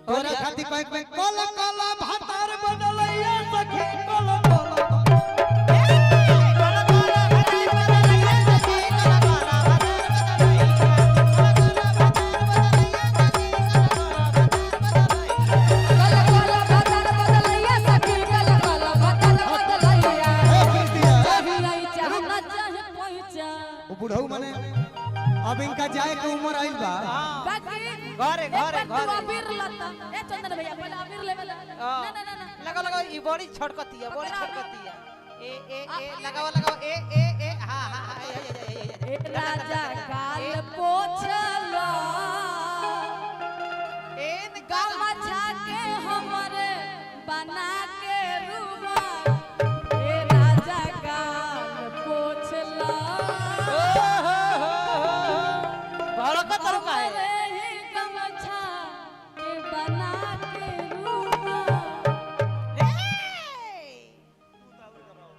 तोरा खाती कोई कोई कोल कोल भातार बदलैया सखी कोल कोल बुढ़ऊ माने अब इनका जाए के उम्र आइल बा घरे घरे घरे अबीर लता ए चंदन भैया पहले अबीर लेवे ना ना ना लगा लगा ई बड़ी छटकती है ए लगाओ लगाओ ए हां हां ए राजा काल पोछलो एन गामा छाके हमरे बना के रूबा ए राजा काल पोछलो भड़का तरुका है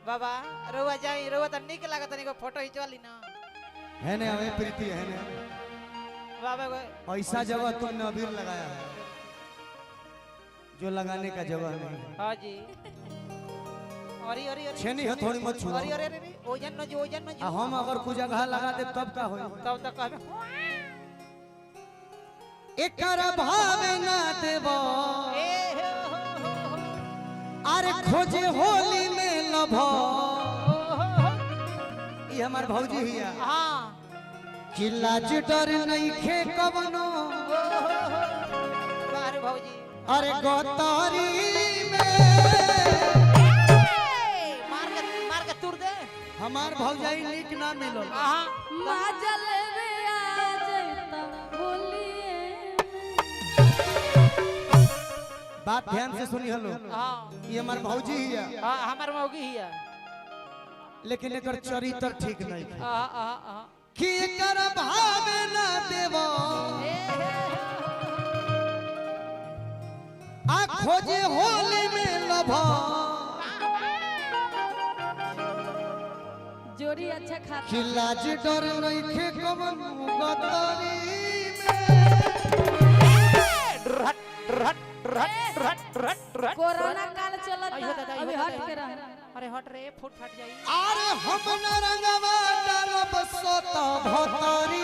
बाबा रोवा जाई रोवा त निक लागत तनी को फोटो खिंचवा ली ना है ने हमें प्रीति है ने बाबा को ऐसा जगह तुमने अबीर लगाया है जो लगाने का जगह नहीं। हां जी अरे छेनी है थोड़ी मत छुओ अरे ओजन न जो हम अगर कुछ जगह लगा दे तब का होई तब तक कहबे एकर भावे ना देबो ए अरे खोजे होली में लभो ये हमार भौजी हिया हां कि लाज डर नहीं खे कवनो बाहर भौजी अरे गोतारी में मार के तुर दे हमार भौजाई नीक ना मिलो हां माजल वे आ जैता बोलिए बात ध्यान से सुनी हलो हां ये हमार भौजी हिया हां हमर मौगी हिया लेकिन एकर चरित्र ठीक नहीं है हां कि एकर भावे ना देबो आ खोजे होली में लभो जोड़ी अच्छा खाता कि लाज डर नहीं खे कवनो गोतारी में कोरोना काल चलता अभी हट के रह अरे हट रे फुट फट जाई अरे हम न रंगवा डालब सोत भोतरी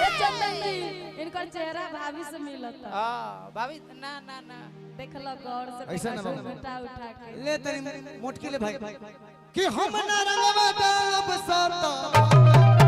ए चंदन जी इनकर चेहरा भाभी से मिलता हां भाभी ना देख लो गौर से ऐसा ना बाबू। बेटा उठा के ले तनी मोटकी ले भाई कि हम न रंगवा डालब सोत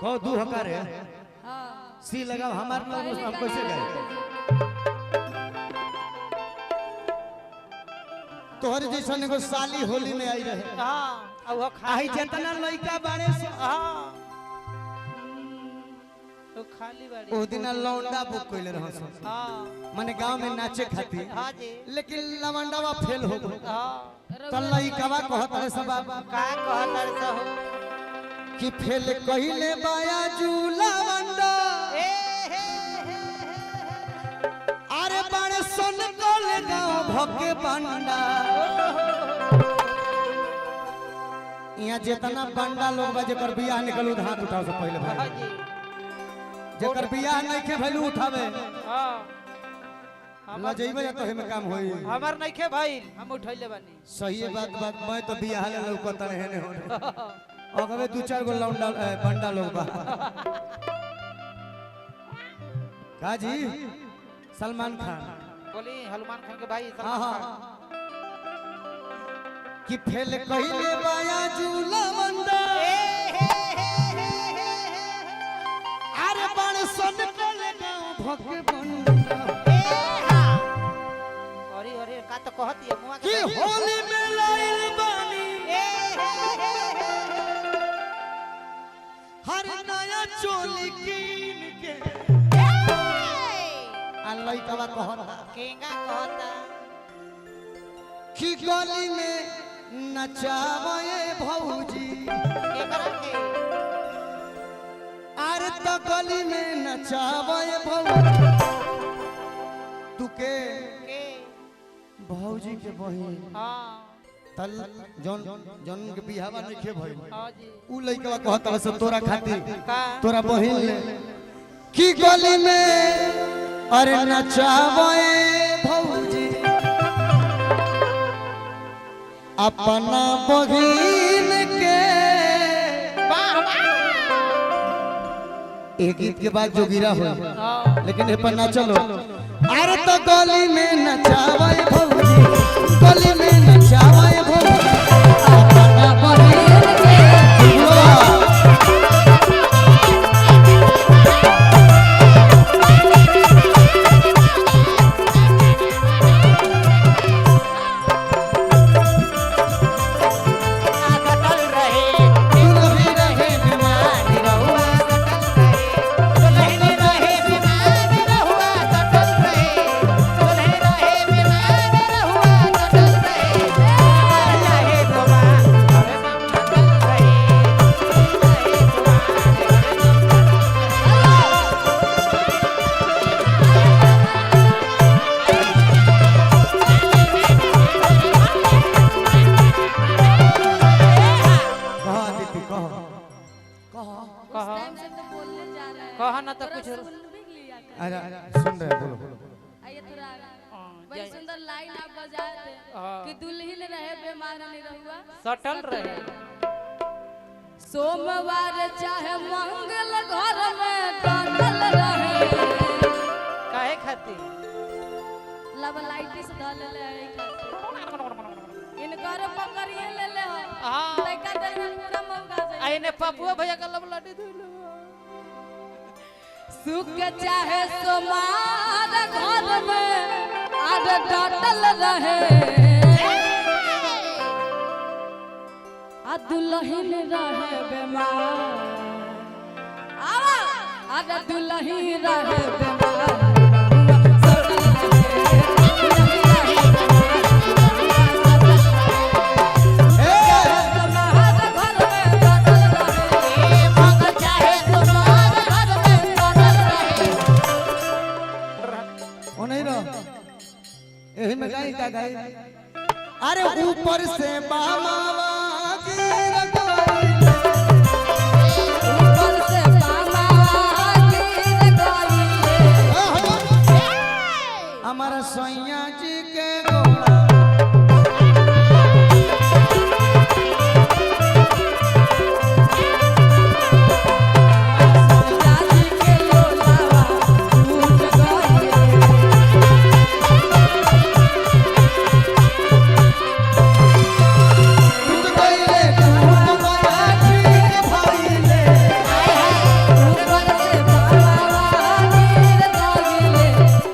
कहो दू हकार है हां सी लगा हमार नाम हम कैसे गए तोहर जैसा एगो साली होली में आई रहे हां अब वो आई जितना लइका बाड़े से हां तो खाली बाड़ी ओ दिन लौंडा बुक कइले रहस हां माने गांव में नाचे खातिर हां जी लेकिन लवंडावा फेल हो गए हां त लइकावा कहत है सब का कहतर से हो कि फेल कहिले बाया जूला वंडा ए अरे बड़े सन कल गांव भके बंडा यहाँ जितना बंडा लोग बा जेकर बियाह निकलू हाथ उठाओ से पहले हां भाई जी जेकर बियाह नहीं के भैलू उठावे हां ला जइबे तो हेमे काम होई हमर नहीं के भाई हम उठैले बानी सही बात मैं तो बियाह ले लौकत रहे ने होने अगवे दो चार गो लौंडा बंडा लोग बा काजी सलमान खान बोली हनुमान खान के भाई हाँ सलमान हाँ खान। कि फेल कहिले बाया झूला मंदा अरे बण सन कले गांव भक बंदा अरे अरे का तो कहती है मुआ कि के होली में लाइल बानी हर नया चोली कीन के अल्लाह तवा कहता केंगा कहता कि गली में नचावे भौजी के करा के अरे तो गली में नचावे भौजी तू के के भौजी के बहिन हां तल जौन जौन के बियाहवा नइखे भइल हां जी उ लइकवा कहत से तोरा खातिर का तोरा बहिन ले कि गली में अरे नचावे भौजी अपना बहिन के वाह वाह एक गीत के बाद जोगिरा हो हां लेकिन ए पर ना चलो अरे तो गली में नचावे भौजी गली में नचावे भौजी अपना बहिन के टाइम से तो बोलने जा रहा है कहा ना तो थोड़ा कुछ सुन भी लिया कर। अरे सुन रहे बोलो आइए थोड़ा हाँ, बड़ी जय- सुंदर लाइन आप बजाए थे हाँ। कि दुल्हन रहे बेमार नहीं रहुआ सटल रहे सोमवार चाहे मंगल घर में डटल रहे काहे खातिर लब लाइटिस धल ले है खातिर इनकर पकड़िए ले ले हो हां तैका देर में पूरा मौका जाए आइने पपुआ भैया का लब लाडी धुलो सुख चाहे सोमार घर में आद डटल रहे आ दुल्हन रहे बेमार आवा आद दुल्हन रहे बेमार ओ नहीं रहो यही में गाई का गाई अरे ऊपर से बामावा गिर गई ऊपर से बाबा गिर गई हमारा सैया जी के घोड़ा जाजी के लोलावा टूट गई टूट गईले टूट गया गिर भाईले ऊपर से बाबा गिर गई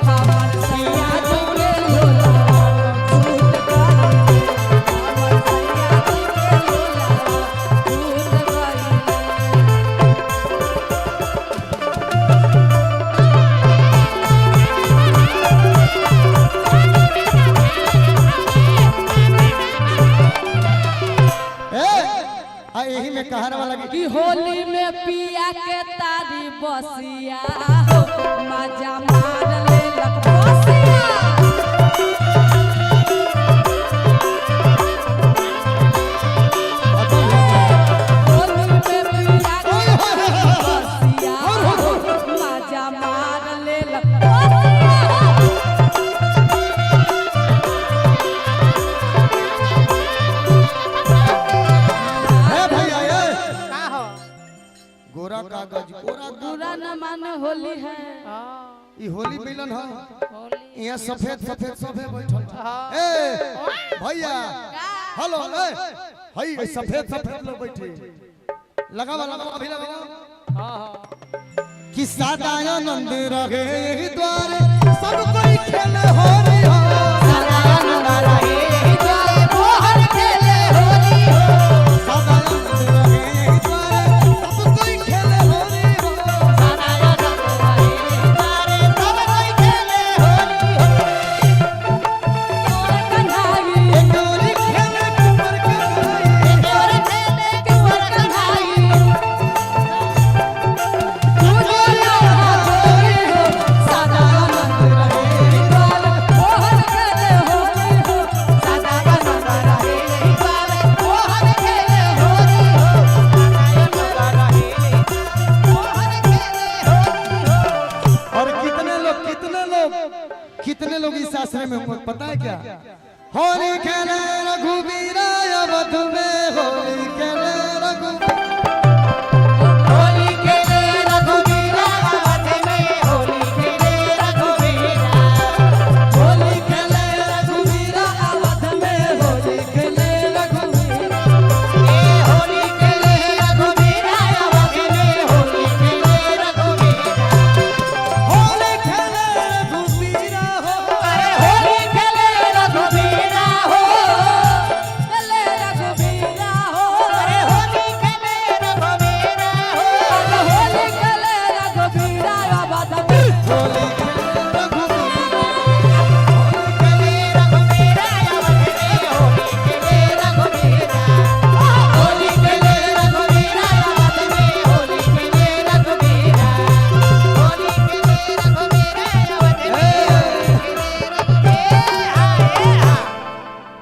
हमर सैया जी के लोलावा टूट गई हमर सैया जी के लोलावा टूट गई यही में कहर वाला कि होली में पिया के तारी बसिया हो मजा मार ले लक बसिया होली में पिया के तारी बसिया हो मजा मार ले लक बसिया भैया का हो गोरा कागज गोरा बुरा न मान होली है हां ई होली मिलन है होली यहाँ सफेद सफेद सफेद बैठल हाँ। ए भैया हेलो ए हई ए, सफेद सफेद लोग बैठे लगावा लगावा अभी लगावा हाँ हाँ कि सदा आनंद रहे यही द्वारे सब कोई खेले हो रही हो सदा आनंद रहे यही द्वारे मोहन खेले होली हो सदा आनंद रहे यही द्वारे सब कोई खेले हो रही हो सदा आनंद रहे यही द्वारे सब कोई खेले होली हो कन्हाई एक गोरी खेले कुंवर के भाई और खेले कुंवर कन्हाई सदा आनंद रहे द्वार मोहन खेले होली हो सदा आनंद रहे यही द्वारे मोहन खेले होली हो सदा आनंद रहे यही द्वारे मोहन खेले होली हो और कितने लोग इस आश्रय में होंगे पता है क्या होली खेले रघुवीरा अवध में होली खेले रघुवीरा होली खेले रघुवीरा अवध में होली खेले रघुवीरा होली खेले रघुवीरा अवध में होली खेले रघुवीरा ए होली खेले रघुवीरा अवध में होली खेले रघुवीरा होली खेले रघुवीरा हो अरे होली खेले रघुवीरा हो खेले रघुवीरा हो अरे होली खेले रघुवीरा हो होली खेले रघुवीरा अवध में होली खेले रघुवीरा खेले रघुवीरा अवध में होली खेले रघुवीरा होली खेले रघुवीरा अवध में होली खेले रघुवीरा होली खेले रघुवीरा अवध में होली खेले रघुवीरा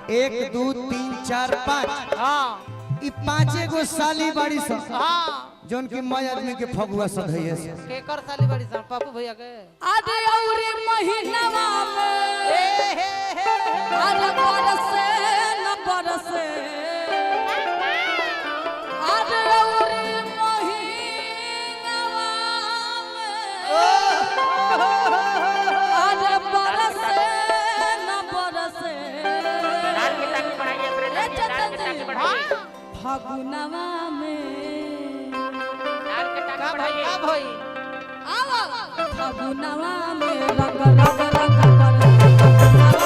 1 2 3 4 5 हां ई पांचे गो साली बाड़ी सब हां जोन की माय आदमी के फगुआ सधैये से केकर साली बड़ी सन पापू भैया के आधे और महीनवा में ए हे हे आधे बरसे न बरसे आधे और महीनवा में आधे बरसे न बरसे ए चतन जी फागुनवा में का भाई आवा फागुनवा में रंग रंग रंग कर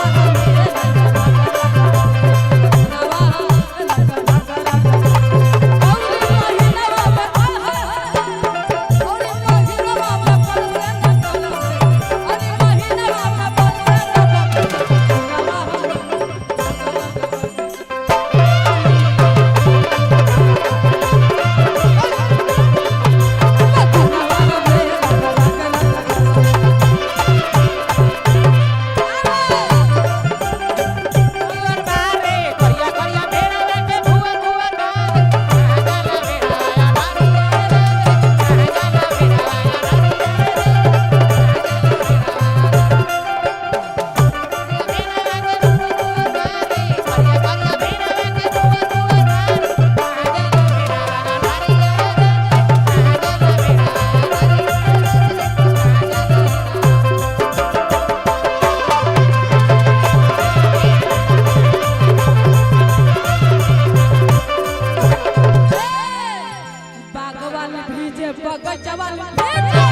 बागवान भीजे बगचवान भीजे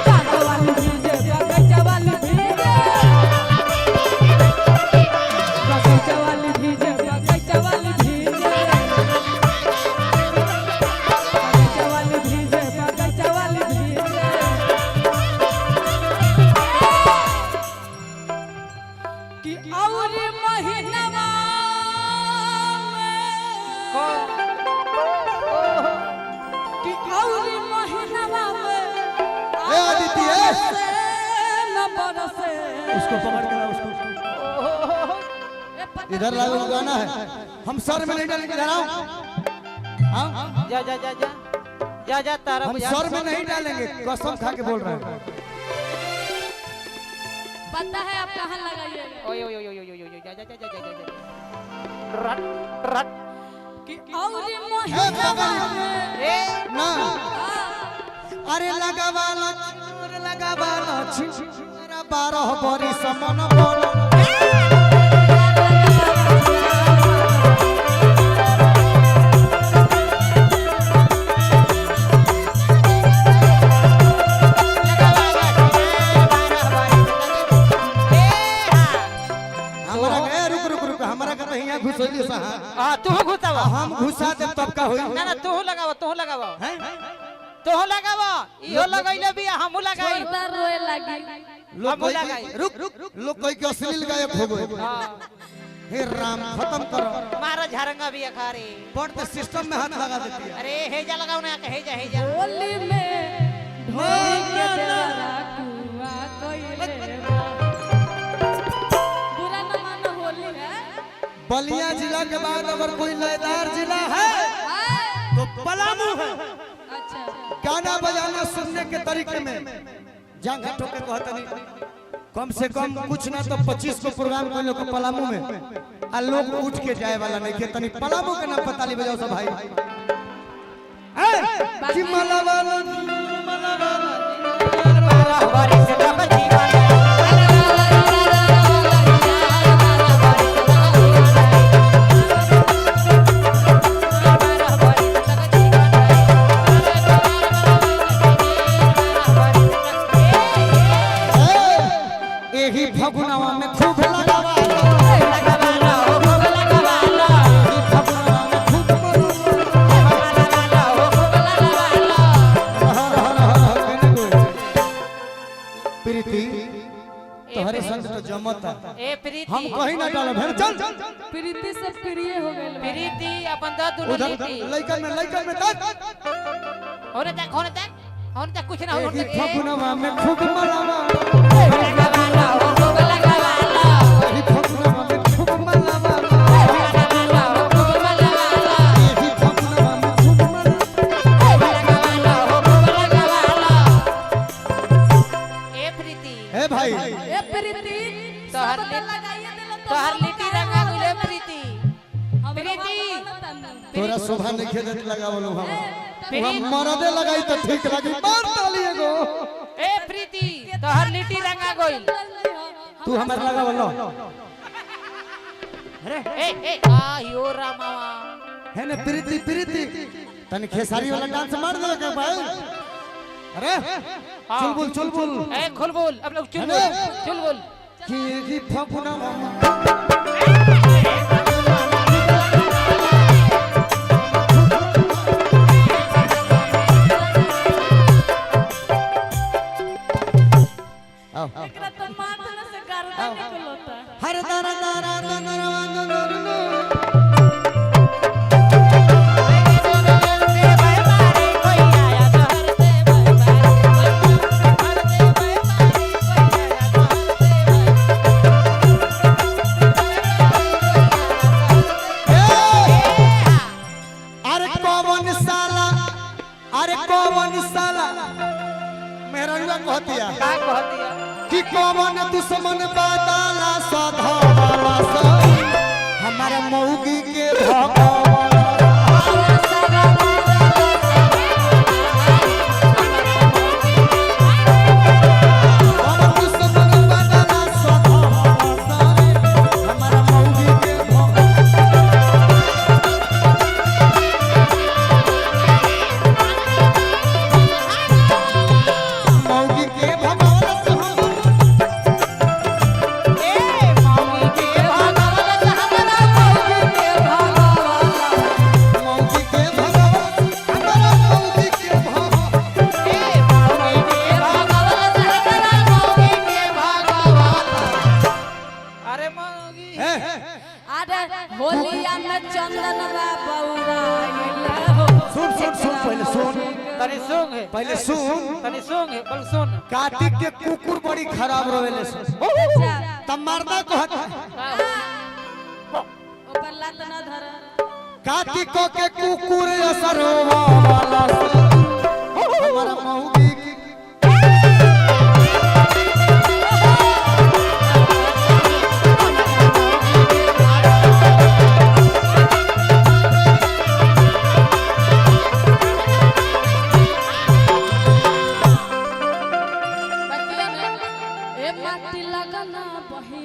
बागवान भीजे बगचवान भीजे बगचवान भीजे बगचवान भीजे बगचवान भीजे बगचवान भीजे कि और महीनवा कि और महीनवा में ए आदित्य बरसे न बरसे उसको पकड़ के लाओ उसको ए पता इधर लाओ गाना है हम सर में नहीं डालेंगे इधर आओ हाँ जा जा जा जा जा जा तारा हम सर में नहीं डालेंगे कसम खा के बोल रहे हैं पता है आप कहाँ लगाइए ओए ओए ओए ओए ओए ओए जा जा जा जा जा जा रट रट कि और ए महीनवा बाबा में ए ना अरे लगावाला छोर लगावाला मेरा 12 बरिस मन बोल घुसोली सा हां तू घुसावा हम घुसा दे तब का होई ना ना तू लगावा तू लगावा इहो लगैले भी हमहु लगाई छोटा रोए लगी रुक लोग कोई के अश्लील गायक हो गए हां हे राम खत्म करो मारा झारंगा भी अखारे पड़ते सिस्टम में हाथ लगा देती है अरे हेजा लगाओ ना हेजा होली में ढोली के देवरा कुआ कोइले बुरा न मानो होली है बलिया जिला के बाद अगर कोई लयदार जिला है तो पलामू है अच्छा गाना बजाना सुनने के तरीके में जंग ठोके कहता नहीं कम से कम कुछ ना तो 25 को प्रोग्राम कर लो पलामू में आ लोग उठ के जाए वाला नहीं के तनी पलामू के नाम पता ली बजाओ सब भाई कि मलावाला बारिश तब जीवन यही फगुनवा में खूब लगावा प्रीति तोहरे संग तो जमता ए प्रीति हम कहीं ना डालो भेड़ चल प्रीति से प्रिय हो गइल बा। प्रीति अपन द दुनो उधर लीटी लइकन में तक होने तक कुछ ना हो यही फगुनवा में खूब मलावा लगावाला हो खूब लगावाला यही फगुनवा में खूब मलावा लगावाला हो खूब लगावाला यही फगुनवा में खूब मलावा लगावाला हो खूब लगावाला ए प्रीति ए भाई ए प्रीति तोहर सब ले- लगाइए देला तो तोहर लिट्टी रंगा गुले प्रीति प्रीति तोरा शोभा नहीं खेदत लगावलो हम प्रीति हम मरदे लगाई तो ठीक लगी मार डाली एगो ए प्रीति तोहर लिट्टी रंगा गोइल तू हमर लगावलो ए आ यो रामावा है ने प्रीति तनी खेसारी वाला डांस मार दे के भाई अरे चुलबुल ए खुलबुल अब लोग है ना? चुलबुल कि फगुनवा आओ एकरा तो माथ में से गर्दन निकलता हर दर अरे कौन साला मेरा रुआ कहतिया का कह दिया कि कौन दुश्मन बादाला साधा वाला सा हमारा मौगी के भगवान कौन दुश्मन बादाला साधा वाला सा हमारा मौगी के भगवान मौगी के भगवान से हम ए मौगी के भगवान हमारा मौगी के भगवान मौगी के भगवान हमारा मौगी के भगवान ए मौगी के भगवान हमारा मौगी के भगवान अरे मौगी अरे होलिया में चंदन बाबा उड़ाइला हो सुन पहले सुन तनी सुन बल सुन कार्तिक के कुकुर बड़ी खराब रोवेले से अच्छा तब मर्दा कहत ऊपर लात ना धर कार्तिक को के कुकुर असर वाला से हमारा मौगी की ए माटी लगना बही